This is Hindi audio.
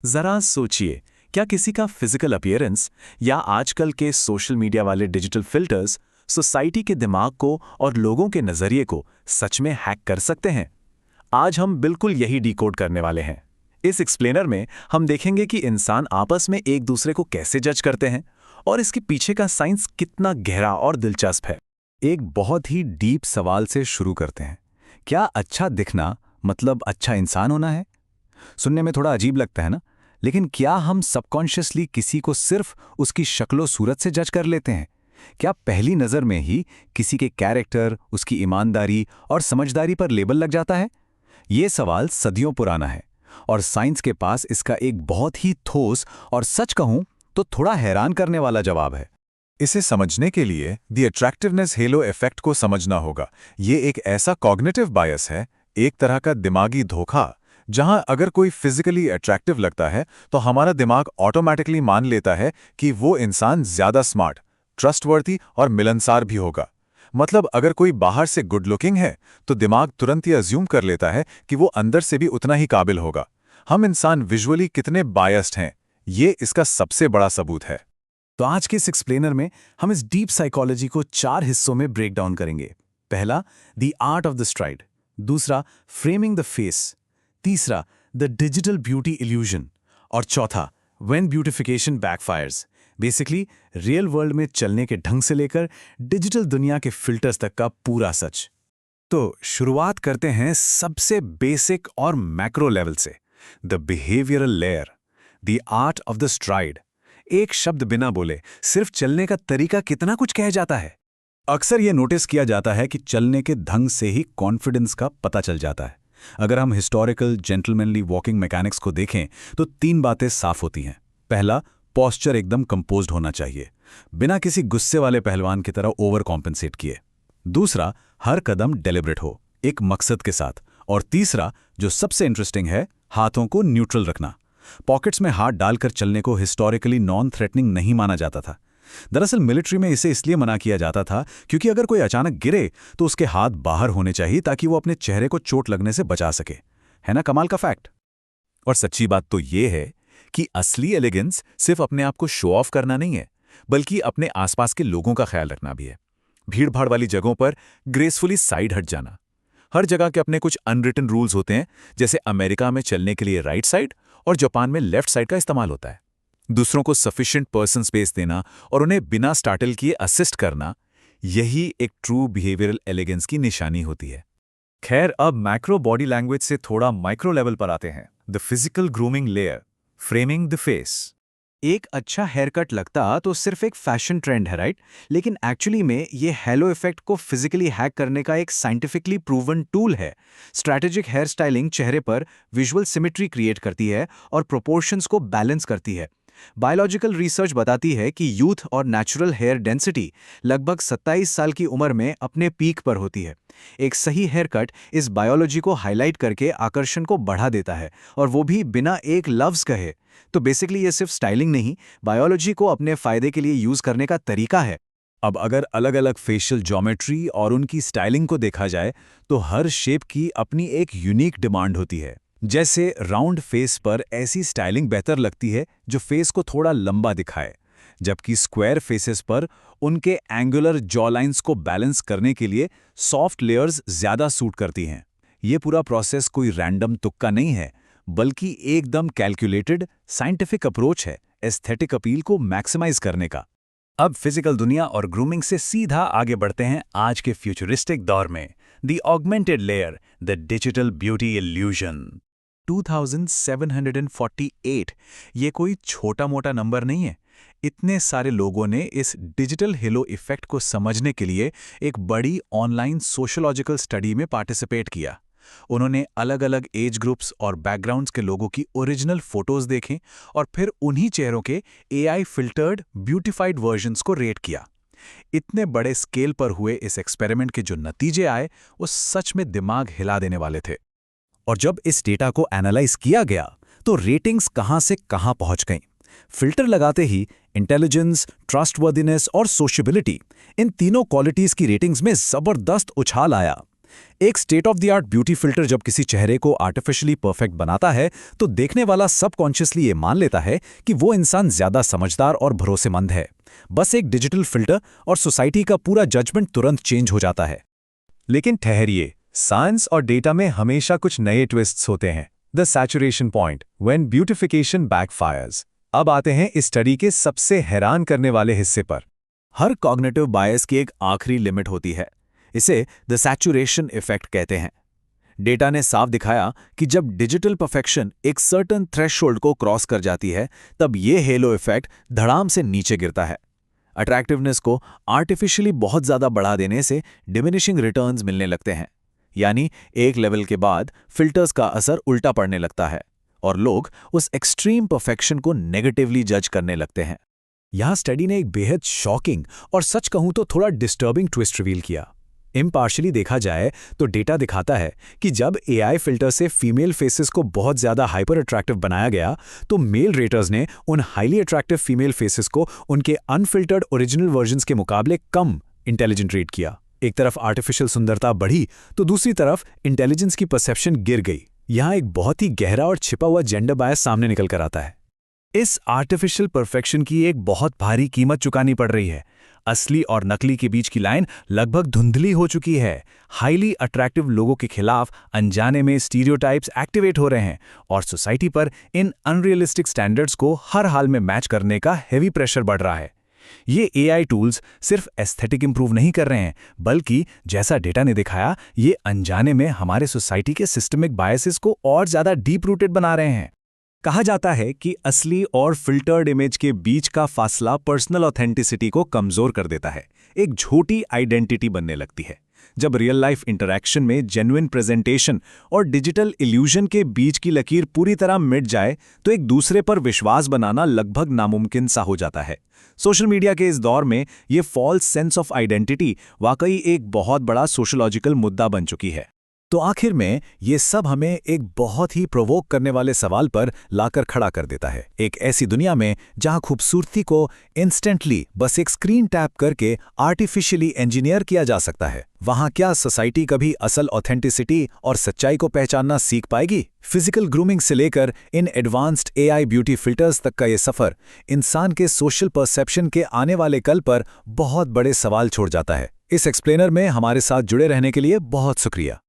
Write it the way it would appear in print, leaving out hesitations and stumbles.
जरा सोचिए, क्या किसी का फिजिकल अपीयरेंस या आजकल के सोशल मीडिया वाले डिजिटल फिल्टर्स सोसाइटी के दिमाग को और लोगों के नजरिए को सच में हैक कर सकते हैं? आज हम बिल्कुल यही डिकोड करने वाले हैं। इस एक्सप्लेनर में हम देखेंगे कि इंसान आपस में एक दूसरे को कैसे जज करते हैं और इसके पीछे का साइंस कितना गहरा और दिलचस्प है। एक बहुत ही डीप सवाल से शुरू करते हैं। क्या अच्छा दिखना मतलब अच्छा इंसान होना है? सुनने में थोड़ा अजीब लगता है ना, लेकिन क्या हम सबकॉन्शियसली किसी को सिर्फ उसकी शक्लो सूरत से जज कर लेते हैं? क्या पहली नज़र में ही किसी के कैरेक्टर, उसकी ईमानदारी और समझदारी पर लेबल लग जाता है? ये सवाल सदियों पुराना है और साइंस के पास इसका एक बहुत ही ठोस और सच कहूं तो थोड़ा हैरान करने वाला जवाब है। इसे समझने के लिए द अट्रैक्टिवनेस हेलो इफेक्ट को समझना होगा। ये एक ऐसा कॉग्निटिव बायस है, एक तरह का दिमागी धोखा, जहां अगर कोई फिजिकली अट्रैक्टिव लगता है तो हमारा दिमाग ऑटोमैटिकली मान लेता है कि वो इंसान ज्यादा स्मार्ट, ट्रस्टवर्थी और मिलनसार भी होगा। मतलब अगर कोई बाहर से गुड लुकिंग है तो दिमाग तुरंत ही अज्यूम कर लेता है कि वो अंदर से भी उतना ही काबिल होगा। हम इंसान विजुअली कितने बायस्ड हैं, ये इसका सबसे बड़ा सबूत है। तो आज के इस एक्सप्लेनर में हम इस डीप साइकोलॉजी को 4 हिस्सों में ब्रेक डाउन करेंगे। पहला, the art of the STRIDE. दूसरा, फ्रेमिंग द फेस। तीसरा, द डिजिटल ब्यूटी इल्यूजन। और चौथा, when beautification backfires. Basically real world में चलने के ढंग से लेकर डिजिटल दुनिया के फिल्टर्स तक का पूरा सच। तो शुरुआत करते हैं सबसे बेसिक और मैक्रो लेवल से, the behavioural layer, the art of the STRIDE. एक शब्द बिना बोले सिर्फ चलने का तरीका कितना कुछ कह जाता है। अक्सर ये नोटिस किया जाता है कि चलने के ढंग से ही कॉन्फिडेंस का पता चल जाता है। अगर हम हिस्टोरिकल जेंटलमैनली वॉकिंग मैकेनिक्स को देखें तो 3 बातें साफ होती हैं। पहला, पोस्चर एकदम कंपोज्ड होना चाहिए, बिना किसी गुस्से वाले पहलवान की तरह ओवर कॉम्पेंसेट किए। दूसरा, हर कदम डेलिब्रेट हो, एक मकसद के साथ। और तीसरा, जो सबसे इंटरेस्टिंग है, हाथों को न्यूट्रल रखना। पॉकेट्स में हाथ डालकर चलने को हिस्टोरिकली नॉन थ्रेटनिंग नहीं माना जाता था। दरअसल मिलिट्री में इसे इसलिए मना किया जाता था क्योंकि अगर कोई अचानक गिरे तो उसके हाथ बाहर होने चाहिए ताकि वो अपने चेहरे को चोट लगने से बचा सके। है ना कमाल का फैक्ट? और सच्ची बात तो ये है कि असली एलिगेंस सिर्फ अपने आप को शो ऑफ करना नहीं है, बल्कि अपने आसपास के लोगों का ख्याल रखना भी है। भीड़-भाड़ वाली जगहों पर ग्रेसफुली साइड हट जाना। हर जगह के अपने कुछ अनरिटन रूल्स होते हैं, जैसे अमेरिका में चलने के लिए राइट साइड और जापान में लेफ्ट साइड का इस्तेमाल होता है। दूसरों को सफिशिएंट पर्सन स्पेस देना और उन्हें बिना स्टार्टल किए असिस्ट करना, यही एक ट्रू बिहेवियरल एलिगेंस की निशानी होती है। खैर, अब मैक्रो बॉडी लैंग्वेज से थोड़ा माइक्रो लेवल पर आते हैं, the physical grooming layer, framing the face. एक अच्छा हेयर कट लगता तो सिर्फ एक फैशन ट्रेंड है, राइट? लेकिन एक्चुअली में ये हेलो इफेक्ट को फिजिकली हैक करने का एक साइंटिफिकली प्रूवन टूल है। स्ट्रैटेजिक हेयर स्टाइलिंग चेहरे पर विजुअल सिमेट्री क्रिएट करती है और प्रोपोर्शंस को बैलेंस करती है। बायोलॉजिकल रिसर्च बताती है कि यूथ और नेचुरल हेयर डेंसिटी लगभग 27 साल की उम्र में अपने पीक पर होती है। एक सही हेयर कट इस बायोलॉजी को हाईलाइट करके आकर्षण को बढ़ा देता है, और वो भी बिना एक लफ्ज कहे। तो बेसिकली ये सिर्फ स्टाइलिंग नहीं, बायोलॉजी को अपने फायदे के लिए यूज करने का तरीका है। अब अगर अलग-अलग फेशियल ज्योमेट्री और उनकी स्टाइलिंग को देखा जाए तो हर शेप की अपनी एक यूनिक डिमांड होती है। जैसे राउंड फेस पर ऐसी स्टाइलिंग बेहतर लगती है जो फेस को थोड़ा लंबा दिखाए, जबकि स्क्वायर फेसेस पर उनके एंगुलर जॉ लाइंस को बैलेंस करने के लिए सॉफ्ट लेयर्स ज्यादा सूट करती हैं। ये पूरा प्रोसेस कोई रैंडम तुक्का नहीं है, बल्कि एकदम कैलकुलेटेड साइंटिफिक अप्रोच है एस्थेटिक अपील को मैक्सिमाइज करने का। अब फिजिकल दुनिया और ग्रूमिंग से सीधा आगे बढ़ते हैं आज के फ्यूचरिस्टिक दौर में, the augmented layer, the digital beauty illusion. 2748, ये कोई छोटा मोटा नंबर नहीं है। इतने सारे लोगों ने इस डिजिटल हेलो इफेक्ट को समझने के लिए एक बड़ी ऑनलाइन सोशोलॉजिकल स्टडी में पार्टिसिपेट किया। उन्होंने अलग अलग एज ग्रुप्स और बैकग्राउंड्स के लोगों की ओरिजिनल फोटोज देखें और फिर उन्हीं चेहरों के एआई फिल्टर्ड ब्यूटिफाइड वर्जन्स को रेट किया। इतने बड़े स्केल पर हुए इस एक्सपेरिमेंट के जो नतीजे आए वो सच में दिमाग हिला देने वाले थे। और जब इस डेटा को एनालाइज किया गया तो रेटिंग्स कहां से कहां पहुंच गईं। फिल्टर लगाते ही इंटेलिजेंस, ट्रस्टवर्दीनेस और सोशेबिलिटी, इन तीनों क्वालिटीज की रेटिंग्स में जबरदस्त उछाल आया। एक state of the art beauty filter जब किसी चेहरे को आर्टिफिशियली परफेक्ट बनाता है तो देखने वाला सबकॉन्शियसली ये मान लेता है कि वो इंसान ज्यादा समझदार और भरोसेमंद है। बस एक डिजिटल फिल्टर और सोसाइटी का पूरा जजमेंट तुरंत चेंज हो जाता है। लेकिन ठहरिए, साइंस और डेटा में हमेशा कुछ नए ट्विस्ट्स होते हैं। The saturation point, when beautification backfires. अब आते हैं इस स्टडी के सबसे हैरान करने वाले हिस्से पर। हर कॉग्निटिव बायस की एक आखिरी लिमिट होती है। इसे द सैचुरेशन इफेक्ट कहते हैं। डेटा ने साफ दिखाया कि जब डिजिटल परफेक्शन एक सर्टेन थ्रेशोल्ड को क्रॉस कर जाती है तब ये हेलो इफेक्ट धड़ाम से नीचे गिरता है। अट्रैक्टिवनेस को आर्टिफिशियली बहुत ज़्यादा बढ़ा देने से डिमिनिशिंग रिटर्न्स मिलने लगते हैं, यानी एक लेवल के बाद फिल्टर्स का असर उल्टा पड़ने लगता है और लोग उस एक्सट्रीम परफेक्शन को नेगेटिवली जज करने लगते हैं। यहां स्टडी ने एक बेहद शॉकिंग और सच कहूं तो थोड़ा डिस्टर्बिंग ट्विस्ट रिवील किया। इम्पार्शियली देखा जाए तो डेटा दिखाता है कि जब एआई फिल्टर से फीमेल फेसेस को बहुत ज्यादा हाइपर अट्रैक्टिव बनाया गया तो मेल रेटर्स ने उन हाईली अट्रैक्टिव फीमेल फेसेस को उनके अनफिल्टर्ड ओरिजिनल वर्जन्स के मुकाबले कम इंटेलिजेंट रेट किया। एक तरफ आर्टिफिशियल सुंदरता बढ़ी तो दूसरी तरफ इंटेलिजेंस की परसेप्शन गिर गई। यहां एक बहुत ही गहरा और छिपा हुआ जेंडर बायस सामने निकल कर आता है। इस आर्टिफिशियल परफेक्शन की एक बहुत भारी कीमत चुकानी पड़ रही है। असली और नकली के बीच की लाइन लगभग धुंधली हो चुकी है। हाईली अट्रैक्टिव लोगों के खिलाफ अनजाने में स्टीरियोटाइप्स एक्टिवेट हो रहे हैं और सोसाइटी पर इन अनरियलिस्टिक स्टैंडर्ड्स को हर हाल में मैच करने का हेवी प्रेशर बढ़ रहा है। ये एआई टूल्स सिर्फ एस्थेटिक इंप्रूव नहीं कर रहे हैं, बल्कि जैसा डेटा ने दिखाया, ये अनजाने में हमारे सोसाइटी के सिस्टमिक बायसेस को और ज्यादा डीप रूटेड बना रहे हैं। कहा जाता है कि असली और फिल्टर्ड इमेज के बीच का फासला पर्सनल ऑथेंटिसिटी को कमजोर कर देता है, एक झूठी आइडेंटिटी बनने लगती है। जब रियल लाइफ इंटरैक्शन में जेन्युइन प्रेजेंटेशन और डिजिटल इल्यूजन के बीच की लकीर पूरी तरह मिट जाए तो एक दूसरे पर विश्वास बनाना लगभग नामुमकिन सा हो जाता है। सोशल मीडिया के इस दौर में ये फॉल्स सेंस ऑफ आइडेंटिटी वाकई एक बहुत बड़ा सोशलॉजिकल मुद्दा बन चुकी है। तो आखिर में ये सब हमें एक बहुत ही प्रोवोक करने वाले सवाल पर लाकर खड़ा कर देता है। एक ऐसी दुनिया में जहां खूबसूरती को इंस्टेंटली बस एक स्क्रीन टैप करके आर्टिफिशियली इंजीनियर किया जा सकता है, वहां क्या सोसाइटी कभी असल ऑथेंटिसिटी और सच्चाई को पहचानना सीख पाएगी? फिजिकल ग्रूमिंग से लेकर इन एडवांस्ड एआई ब्यूटी फिल्टर्स तक का ये सफर इंसान के सोशल परसेप्शन के आने वाले कल पर बहुत बड़े सवाल छोड़ जाता है। इस एक्सप्लेनर में हमारे साथ जुड़े रहने के लिए बहुत शुक्रिया।